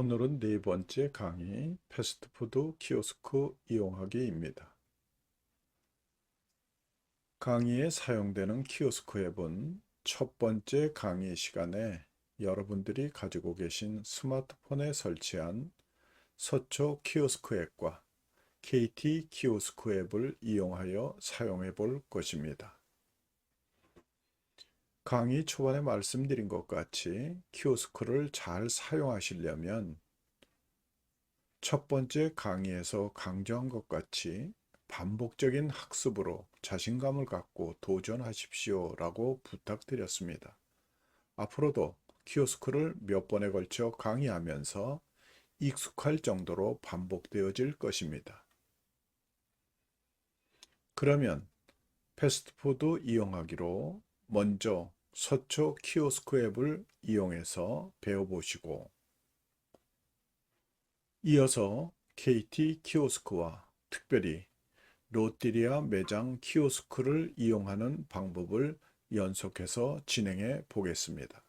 오늘은 네 번째 강의 패스트푸드 키오스크 이용하기입니다. 강의에 사용되는 키오스크 앱은 첫 번째 강의 시간에 여러분들이 가지고 계신 스마트폰에 설치한 서초 키오스크 앱과 KT 키오스크 앱을 이용하여 사용해 볼 것입니다. 강의 초반에 말씀드린 것 같이 키오스크를 잘 사용하시려면 첫 번째 강의에서 강조한 것 같이 반복적인 학습으로 자신감을 갖고 도전하십시오 라고 부탁드렸습니다. 앞으로도 키오스크를 몇 번에 걸쳐 강의하면서 익숙할 정도로 반복되어질 것입니다. 그러면 패스트푸드 이용하기로 먼저 서초 키오스크 앱을 이용해서 배워보시고 이어서 KT 키오스크와 특별히 롯데리아 매장 키오스크를 이용하는 방법을 연속해서 진행해 보겠습니다.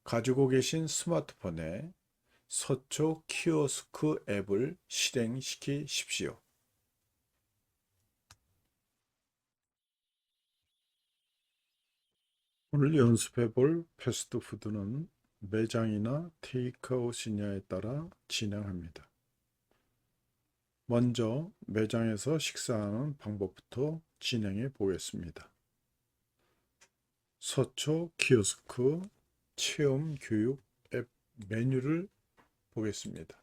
가지고 계신 스마트폰에 서초 키오스크 앱을 실행시키십시오. 오늘 연습해 볼 패스트푸드는 매장이나 테이크아웃이냐에 따라 진행합니다. 먼저 매장에서 식사하는 방법부터 진행해 보겠습니다. 서초 키오스크 체험 교육 앱 메뉴를 보겠습니다.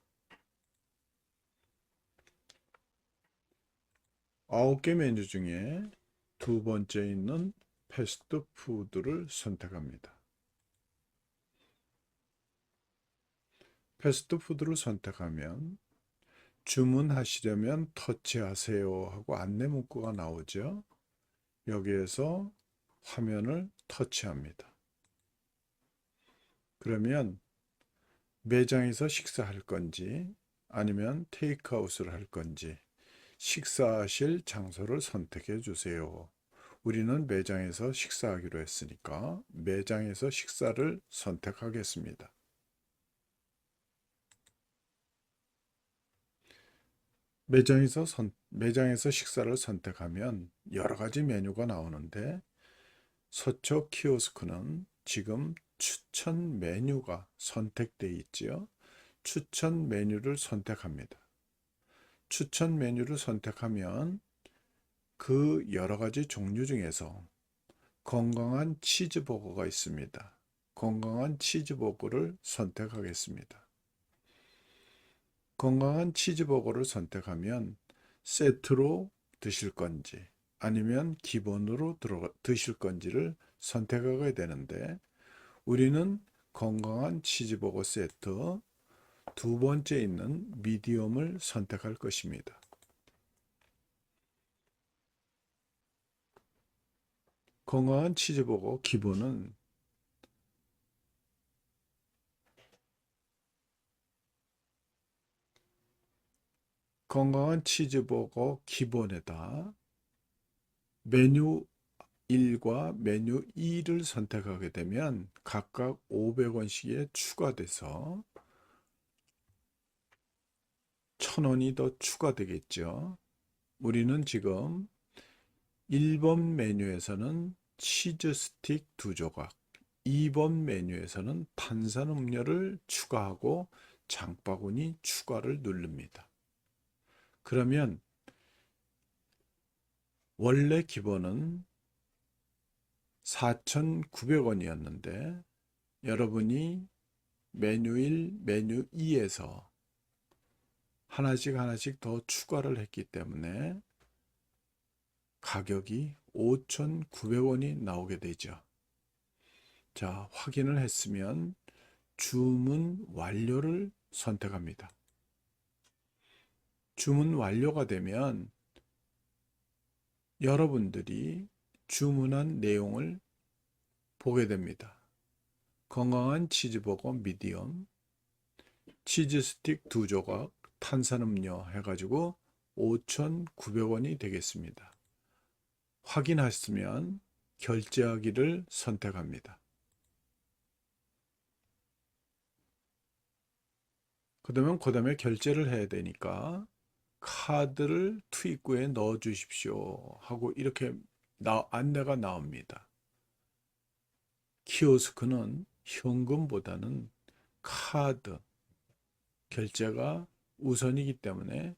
9개 메뉴 중에 두 번째 있는 패스트푸드를 선택합니다. 패스트푸드를 선택하면 주문하시려면 터치하세요 하고 안내 문구가 나오죠. 여기에서 화면을 터치합니다. 그러면 매장에서 식사할 건지 아니면 테이크아웃을 할 건지 식사하실 장소를 선택해 주세요. 우리는 매장에서 식사하기로 했으니까 매장에서 식사를 선택하겠습니다. 매장에서 식사를 선택하면 여러 가지 메뉴가 나오는데 서초 키오스크는 지금 추천 메뉴가 선택되어 있지요. 추천 메뉴를 선택합니다. 추천 메뉴를 선택하면 그 여러 가지 종류 중에서 건강한 치즈버거가 있습니다. 건강한 치즈버거를 선택하겠습니다. 건강한 치즈버거를 선택하면 세트로 드실 건지 아니면 기본으로 드실 건지를 선택하게 되는데 우리는 건강한 치즈버거 세트 두 번째 있는 미디엄을 선택할 것입니다. 건강한 치즈버거 기본은 건강한 치즈버거 기본에다 메뉴 1과 메뉴 2를 선택하게 되면 각각 500원씩에 추가돼서 1000원이 더 추가되겠죠. 우리는 지금 1번 메뉴에서는 치즈 스틱 2조각, 2번 메뉴에서는 탄산음료를 추가하고 장바구니 추가를 누릅니다. 그러면 원래 기본은 4,900원이었는데 여러분이 메뉴 1, 메뉴 2에서 하나씩 더 추가를 했기 때문에 가격이 5,900원이 나오게 되죠. 자, 확인을 했으면 주문 완료를 선택합니다. 주문 완료가 되면 여러분들이 주문한 내용을 보게 됩니다. 건강한 치즈버거 미디엄, 치즈 스틱 2조각, 탄산음료 해가지고 5,900원이 되겠습니다. 확인하시면 결제하기를 선택합니다. 그다음에 결제를 해야 되니까 카드를 투입구에 넣어 주십시오 하고 이렇게 안내가 나옵니다. 키오스크는 현금보다는 카드 결제가 우선이기 때문에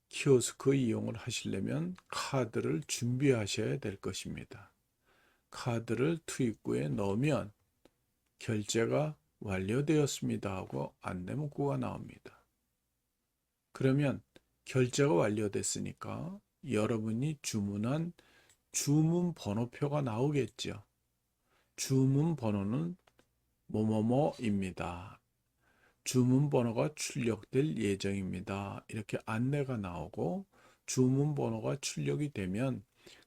키오스크 이용을 하시려면 카드를 준비하셔야 될 것입니다. 카드를 투입구에 넣으면 결제가 완료되었습니다 하고 안내 문구가 나옵니다. 그러면 결제가 완료됐으니까 여러분이 주문한 주문 번호표가 나오겠죠. 주문 번호는 뭐뭐뭐입니다. 주문 번호가 출력될 예정입니다. 이렇게 안내가 나오고 주문 번호가 출력이 되면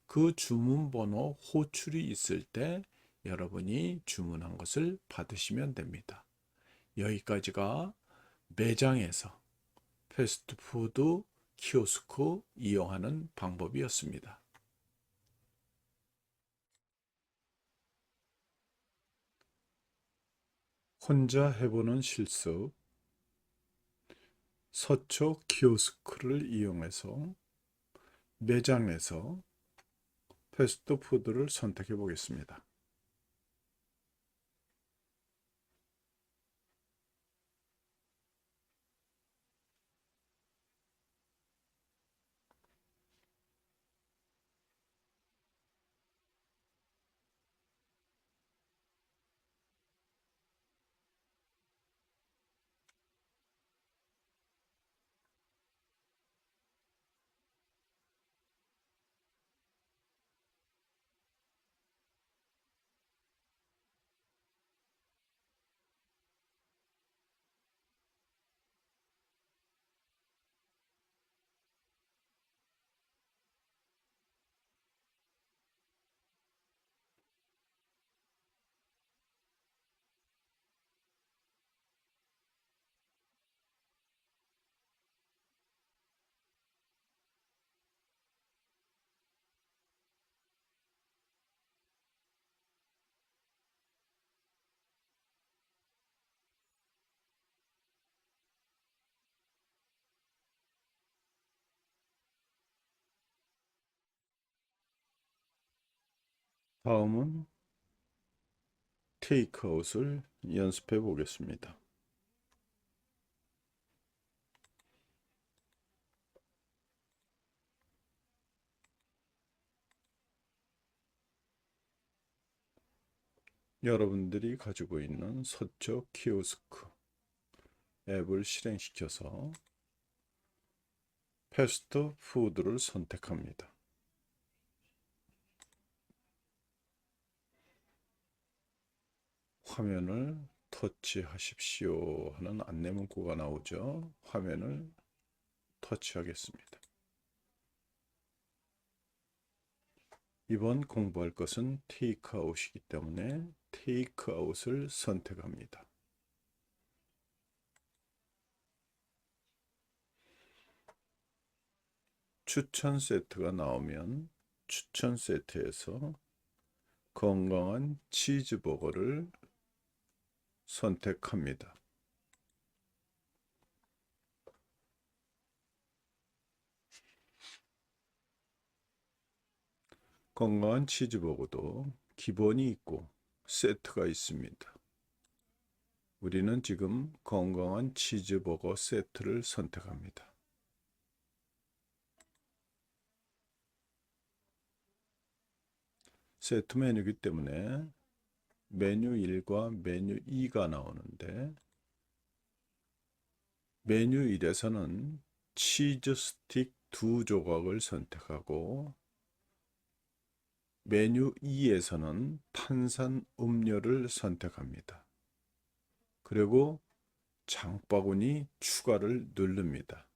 그 주문 번호 호출이 있을 때 여러분이 주문한 것을 받으시면 됩니다. 여기까지가 매장에서 패스트푸드 키오스크 이용하는 방법이었습니다. 혼자 해보는 실습, 서초 키오스크를 이용해서 매장에서 패스트푸드를 선택해 보겠습니다. 다음은 테이크아웃을 연습해 보겠습니다. 여러분들이 가지고 있는 서초 키오스크 앱을 실행시켜서 패스트푸드를 선택합니다. 화면을 터치하십시오 하는 안내 문구가 나오죠. 화면을 터치하겠습니다. 이번 공부할 것은 테이크아웃이기 때문에 테이크아웃을 선택합니다. 추천 세트가 나오면 추천 세트에서 건강한 치즈버거를 선택합니다. 건강한 치즈버거도 기본이 있고 세트가 있습니다. 우리는 지금 건강한 치즈버거 세트를 선택합니다. 세트 메뉴이기 때문에 메뉴 1과 메뉴 2가 나오는데 메뉴 1에서는 치즈 스틱 2조각을 선택하고 메뉴 2에서는 탄산 음료를 선택합니다. 그리고 장바구니 추가를 누릅니다.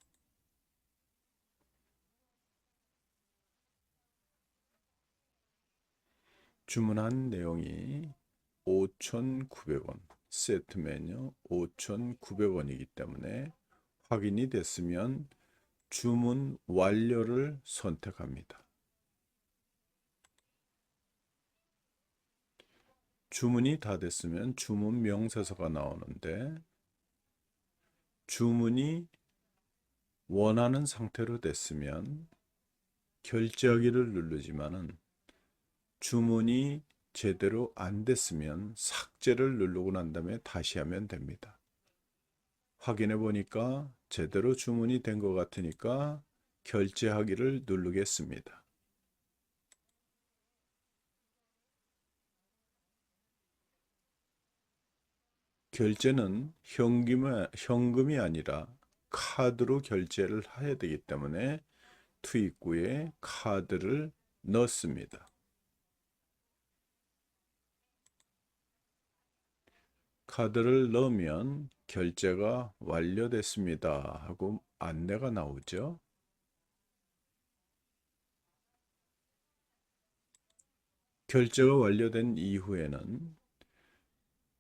주문한 내용이 5,900원, 세트 메뉴 5,900원이기 때문에 확인이 됐으면 주문 완료를 선택합니다. 주문이 다 됐으면 주문 명세서가 나오는데 주문이 원하는 상태로 됐으면 결제하기를 누르지만은 주문이 제대로 안 됐으면 삭제를 누르고 난 다음에 다시 하면 됩니다. 확인해 보니까 제대로 주문이 된 것 같으니까 결제하기를 누르겠습니다. 결제는 현금이 아니라 카드로 결제를 해야 되기 때문에 투입구에 카드를 넣습니다. 카드를 넣으면 결제가 완료됐습니다 하고 안내가 나오죠. 결제가 완료된 이후에는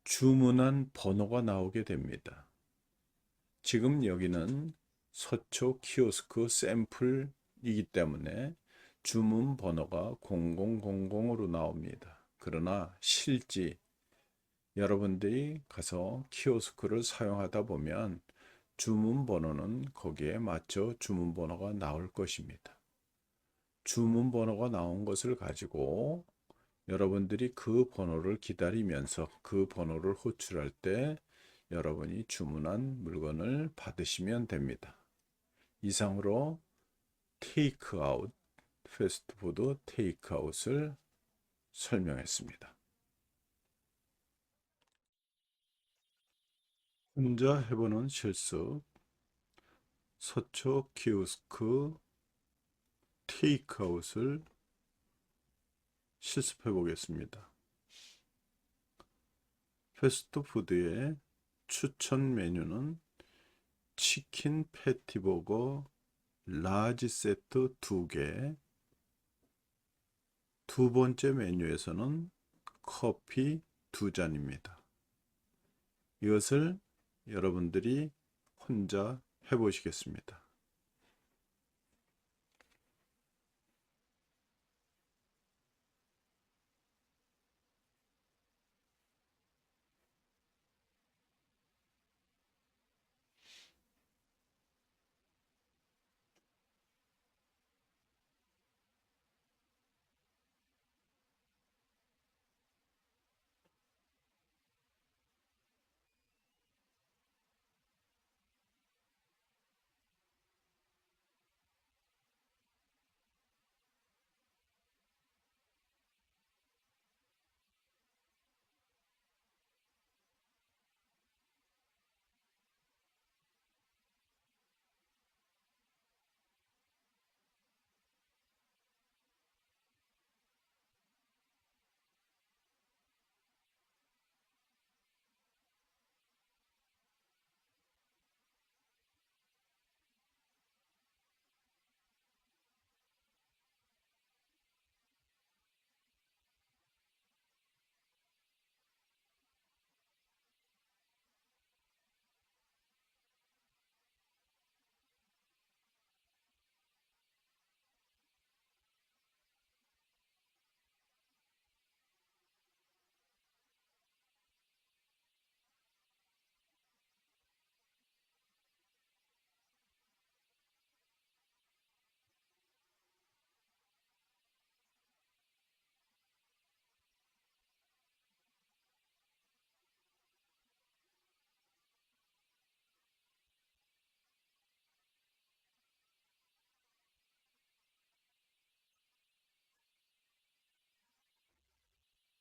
주문한 번호가 나오게 됩니다. 지금 여기는 서초 키오스크 샘플이기 때문에 주문 번호가 0000으로 나옵니다. 그러나 실제 여러분들이 가서 키오스크를 사용하다 보면 주문 번호는 거기에 맞춰 주문 번호가 나올 것입니다. 주문 번호가 나온 것을 가지고 여러분들이 그 번호를 기다리면서 그 번호를 호출할 때 여러분이 주문한 물건을 받으시면 됩니다. 이상으로 테이크아웃, 패스트푸드 테이크아웃을 설명했습니다. 혼자 해보는 실습, 서초 키오스크 테이크아웃을 실습해 보겠습니다. 패스트푸드의 추천 메뉴는 치킨 패티버거 라지 세트 2개, 두 번째 메뉴에서는 커피 2잔입니다. 이것을 여러분들이 혼자 해보시겠습니다.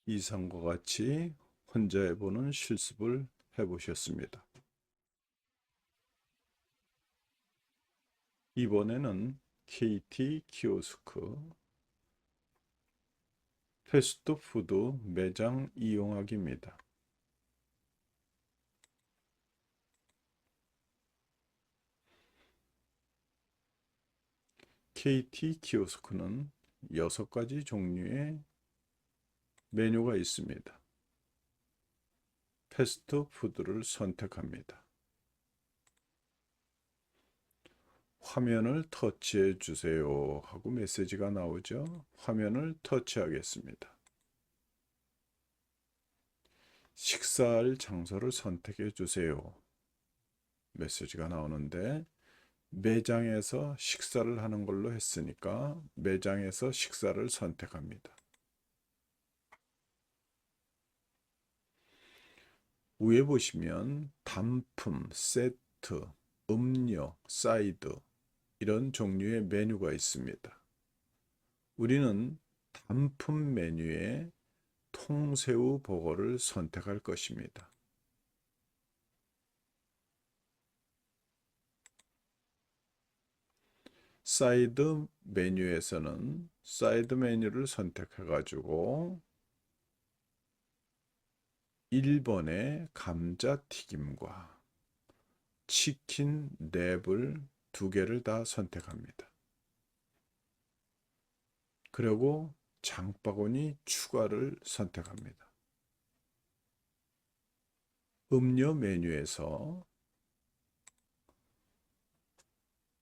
이상과 같이 혼자 해보는 실습을 해보셨습니다. 이번에는 KT 키오스크 패스트푸드 매장 이용하기입니다. KT 키오스크는 6가지 종류의 메뉴가 있습니다. 패스트푸드를 선택합니다. 화면을 터치해 주세요 하고 메시지가 나오죠. 화면을 터치하겠습니다. 식사할 장소를 선택해 주세요. 메시지가 나오는데 매장에서 식사를 하는 걸로 했으니까 매장에서 식사를 선택합니다. 위에 보시면 단품, 세트, 음료, 사이드 이런 종류의 메뉴가 있습니다. 우리는 단품 메뉴에 통새우 버거를 선택할 것입니다. 사이드 메뉴에서는 사이드 메뉴를 선택해 가지고 1번의 감자튀김과 치킨 랩을 두 개를 다 선택합니다. 그리고 장바구니 추가를 선택합니다. 음료 메뉴에서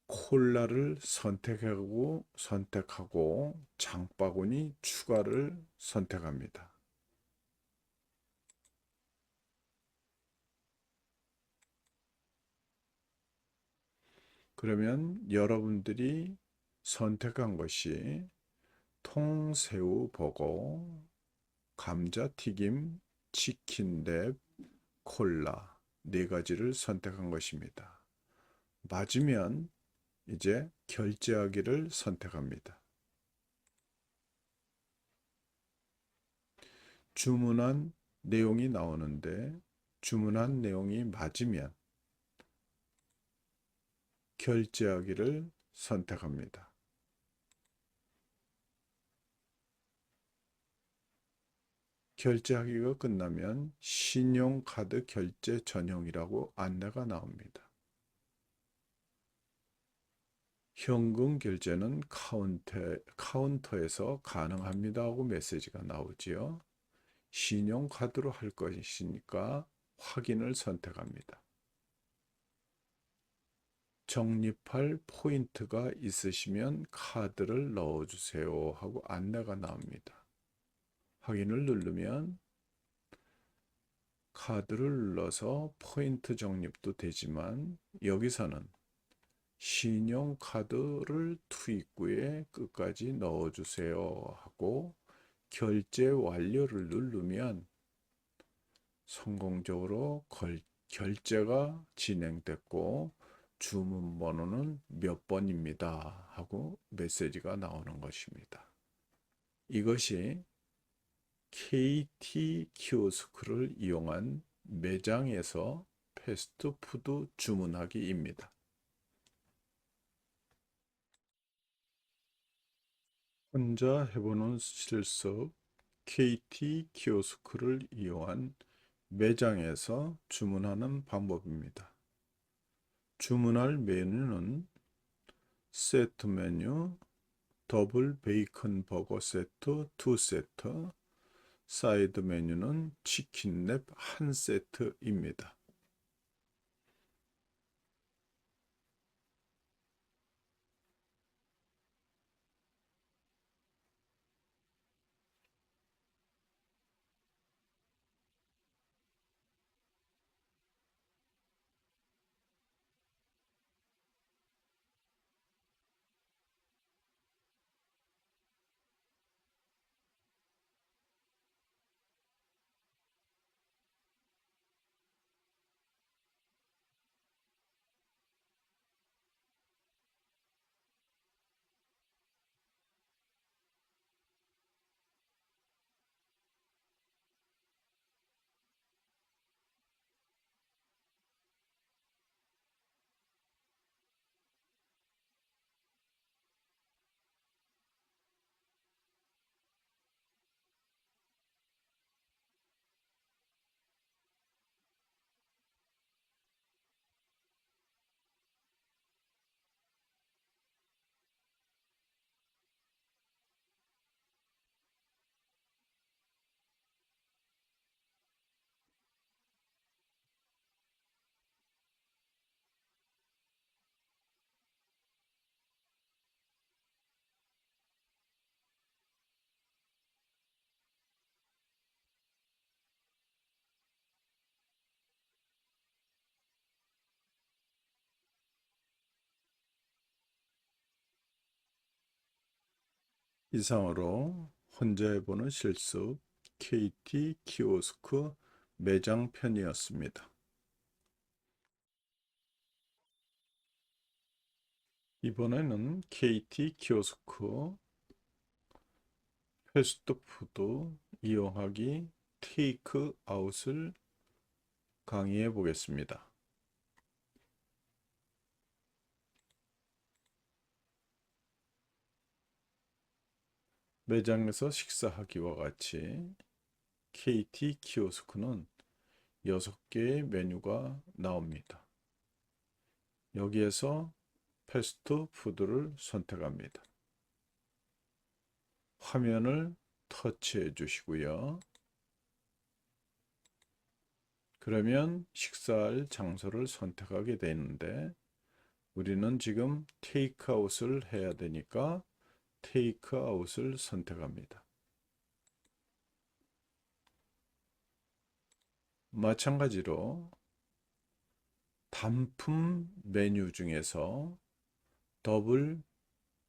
콜라를 선택하고 장바구니 추가를 선택합니다. 그러면 여러분들이 선택한 것이 통새우 버거, 감자튀김, 치킨랩, 콜라 네 가지를 선택한 것입니다. 맞으면 이제 결제하기를 선택합니다. 주문한 내용이 나오는데 주문한 내용이 맞으면 결제하기를 선택합니다. 결제하기가 끝나면 신용카드 결제 전용이라고 안내가 나옵니다. 현금 결제는 카운터에서 가능합니다 하고 메시지가 나오지요. 신용카드로 할 것이니까 확인을 선택합니다. 적립할 포인트가 있으시면 카드를 넣어주세요 하고 안내가 나옵니다. 확인을 누르면 카드를 눌러서 포인트 적립도 되지만 여기서는 신용카드를 투입구에 끝까지 넣어주세요 하고 결제 완료를 누르면 성공적으로 결제가 진행됐고 주문 번호는 몇 번입니다 하고 메시지가 나오는 것입니다. 이것이 KT 키오스크를 이용한 매장에서 패스트푸드 주문하기입니다. 혼자 해보는 실습 KT 키오스크를 이용한 매장에서 주문하는 방법입니다. 주문할 메뉴는 세트 메뉴, 더블 베이컨 버거 세트 2세트, 사이드 메뉴는 치킨랩 1세트입니다. 이상으로 혼자 해보는 실습 KT 키오스크 매장 편이었습니다. 이번에는 KT 키오스크 패스트푸드 이용하기 테이크아웃을 강의해 보겠습니다. 매장에서 식사하기와 같이 KT 키오스크는 6개의 메뉴가 나옵니다. 여기에서 패스트푸드를 선택합니다. 화면을 터치해 주시고요. 그러면 식사할 장소를 선택하게 되는데 우리는 지금 테이크아웃을 해야 되니까 테이크아웃을 선택합니다. 마찬가지로 단품 메뉴 중에서 더블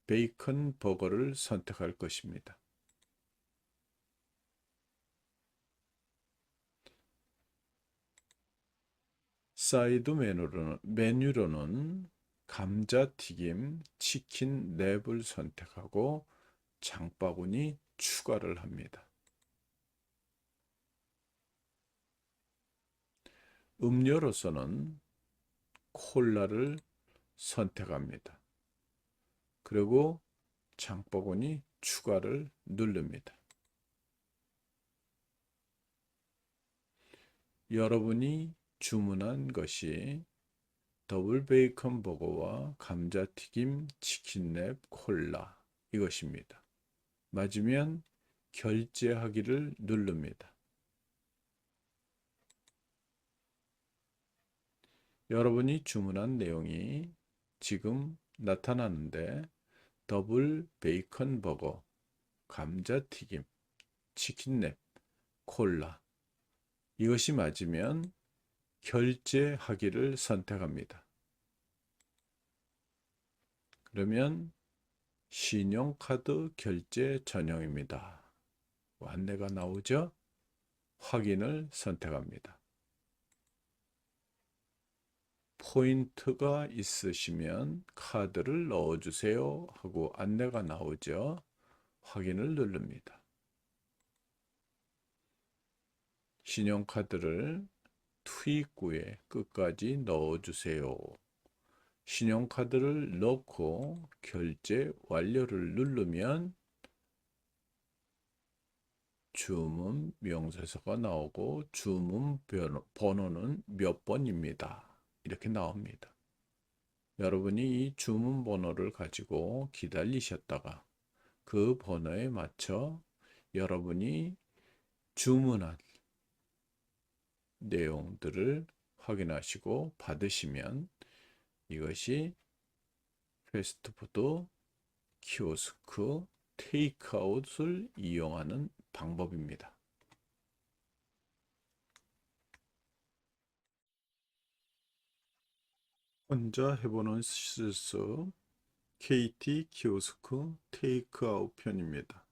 베이컨 버거를 선택할 것입니다. 사이드 메뉴로는 감자튀김, 치킨 랩을 선택하고 장바구니 추가를 합니다. 음료로서는 콜라를 선택합니다. 그리고 장바구니 추가를 누릅니다. 여러분이 주문한 것이 더블 베이컨 버거와 감자튀김, 치킨랩, 콜라 이것입니다. 맞으면 결제하기를 누릅니다. 여러분이 주문한 내용이 지금 나타나는데 더블 베이컨 버거, 감자튀김, 치킨랩, 콜라 이것이 맞으면 결제하기를 선택합니다. 그러면 신용카드 결제 전용입니다. 안내가 나오죠? 확인을 선택합니다. 포인트가 있으시면 카드를 넣어주세요 하고 안내가 나오죠? 확인을 누릅니다. 신용카드를 투입구에 끝까지 넣어주세요. 신용카드를 넣고 결제 완료를 누르면 주문 명세서가 나오고 주문 번호는 몇 번입니다. 이렇게 나옵니다. 여러분이 이 주문 번호를 가지고 기다리셨다가 그 번호에 맞춰 여러분이 주문한 내용들을 확인하시고 받으시면 이것이 패스트푸드 키오스크 테이크아웃을 이용하는 방법입니다. 혼자 해보는 실습 KT 키오스크 테이크아웃 편입니다.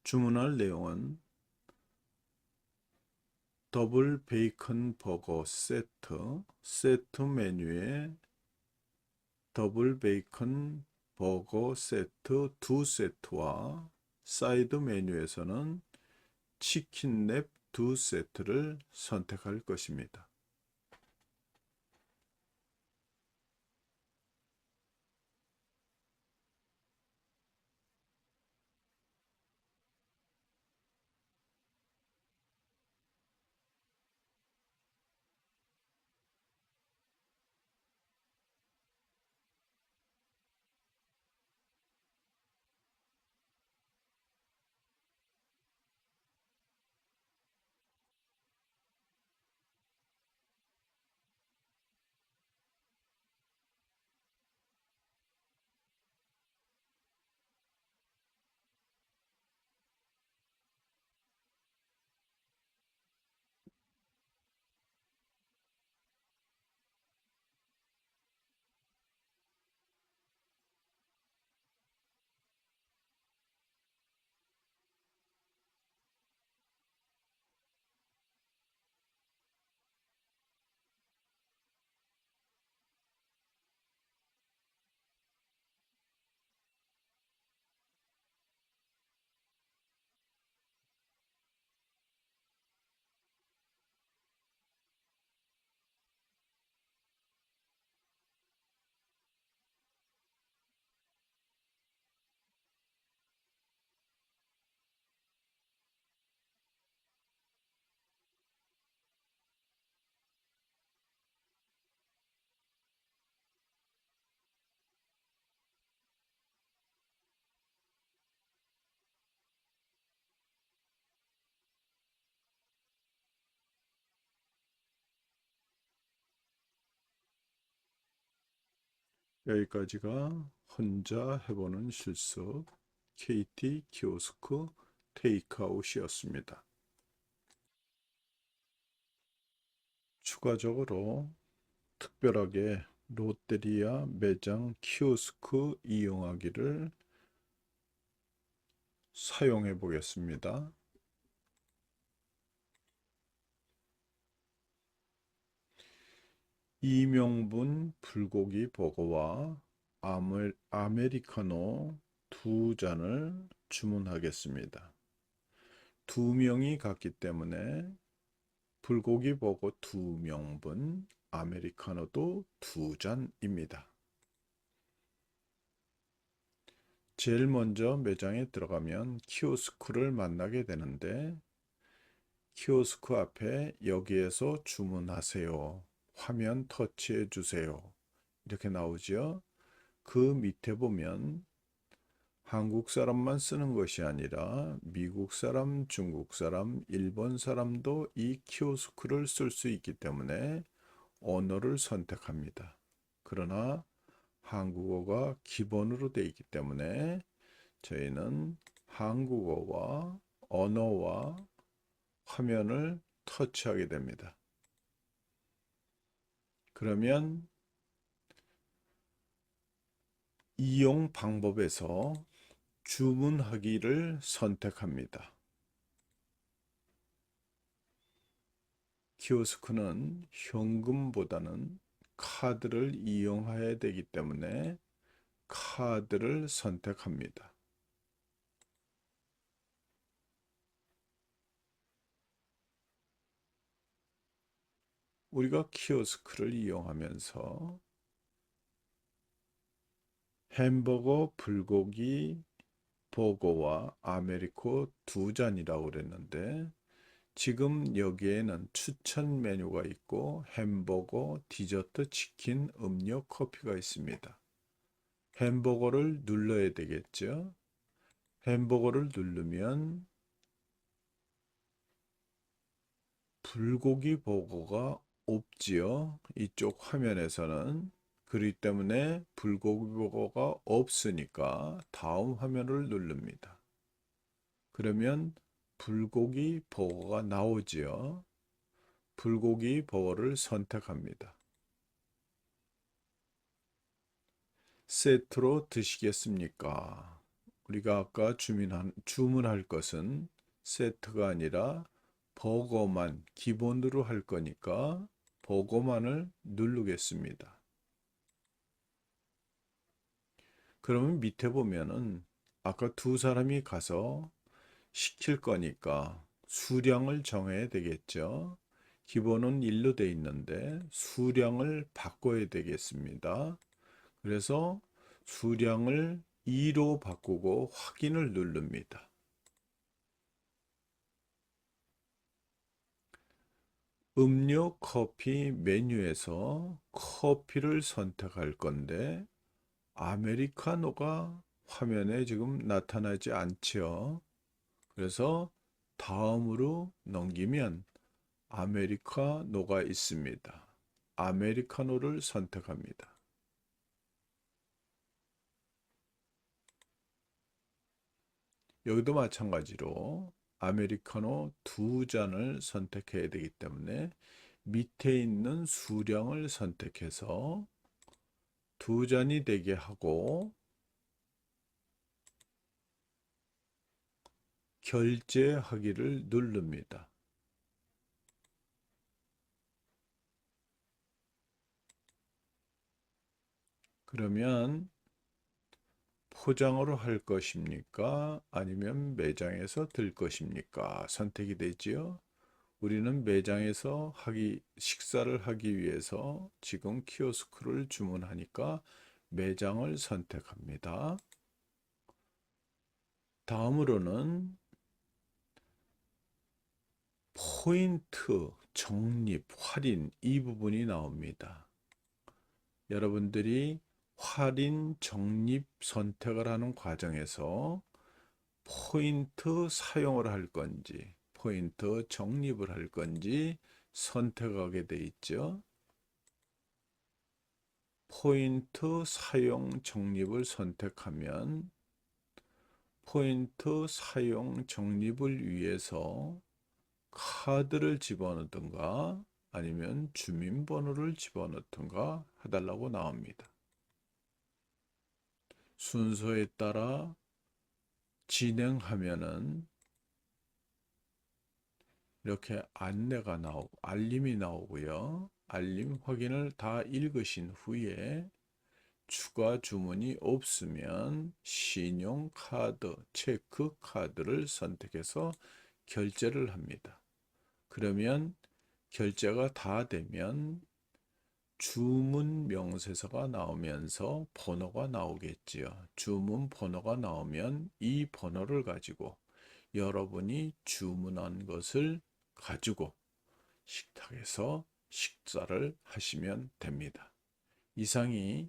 주문할 내용은 더블 베이컨 버거 세트 메뉴에 더블 베이컨 버거 세트 2세트와 사이드 메뉴에서는 치킨랩 2세트를 선택할 것입니다. 여기까지가 혼자 해보는 실습 KT 키오스크 테이크아웃이었습니다. 추가적으로 특별하게 롯데리아 매장 키오스크 이용하기를 사용해 보겠습니다. 이명분 불고기 버거와 아메리카노 2잔을 주문하겠습니다. 2명이 갔기 때문에 불고기 버거 2명분, 아메리카노도 2잔입니다. 제일 먼저 매장에 들어가면 키오스크를 만나게 되는데 키오스크 앞에 여기에서 주문하세요. 화면 터치해 주세요. 이렇게 나오죠. 그 밑에 보면 한국 사람만 쓰는 것이 아니라 미국 사람, 중국 사람, 일본 사람도 이 키오스크를 쓸 수 있기 때문에 언어를 선택합니다. 그러나 한국어가 기본으로 되어 있기 때문에 저희는 한국어와 언어와 화면을 터치하게 됩니다. 그러면 이용 방법에서 주문하기를 선택합니다. 키오스크는 현금보다는 카드를 이용해야 되기 때문에 카드를 선택합니다. 우리가 키오스크를 이용하면서 햄버거, 불고기, 버거와 아메리코 2잔이라고 그랬는데 지금 여기에는 추천 메뉴가 있고 햄버거, 디저트, 치킨, 음료, 커피가 있습니다. 햄버거를 눌러야 되겠죠. 햄버거를 누르면 불고기 버거가 없지요. 이쪽 화면에서는. 그렇기 때문에 불고기 버거가 없으니까 다음 화면을 누릅니다. 그러면 불고기 버거가 나오지요. 불고기 버거를 선택합니다. 세트로 드시겠습니까? 우리가 아까 주문할 것은 세트가 아니라 버거만 기본으로 할 거니까 버거만을 누르겠습니다. 그러면 밑에 보면은 아까 2사람이 가서 시킬 거니까 수량을 정해야 되겠죠. 기본은 1로 돼 있는데 수량을 바꿔야 되겠습니다. 그래서 수량을 2로 바꾸고 확인을 누릅니다. 음료, 커피 메뉴에서 커피를 선택할 건데 아메리카노가 화면에 지금 나타나지 않죠. 그래서 다음으로 넘기면 아메리카노가 있습니다. 아메리카노를 선택합니다. 여기도 마찬가지로 아메리카노 2잔을 선택해야 되기 때문에 밑에 있는 수량을 선택해서 2잔이 되게 하고 결제하기를 누릅니다. 그러면 포장으로 할 것입니까? 아니면 매장에서 들 것입니까? 선택이 되지요. 우리는 매장에서 식사를 하기 위해서 지금 키오스크를 주문하니까 매장을 선택합니다. 다음으로는 포인트, 적립, 할인 이 부분이 나옵니다. 여러분들이 할인, 적립 선택을 하는 과정에서 포인트 사용을 할 건지 포인트 적립을 할 건지 선택하게 돼 있죠. 포인트 사용 적립을 선택하면 포인트 사용 적립을 위해서 카드를 집어넣든가 아니면 주민번호를 집어넣든가 해달라고 나옵니다. 순서에 따라 진행하면은 이렇게 안내가 나오고 알림이 나오고요. 알림 확인을 다 읽으신 후에 추가 주문이 없으면 신용카드, 체크카드를 선택해서 결제를 합니다. 그러면 결제가 다 되면 주문 명세서가 나오면서 번호가 나오겠지요. 주문 번호가 나오면 이 번호를 가지고 여러분이 주문한 것을 가지고 식탁에서 식사를 하시면 됩니다. 이상이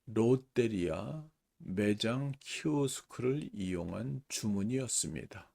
롯데리아 매장 키오스크를 이용한 주문이었습니다.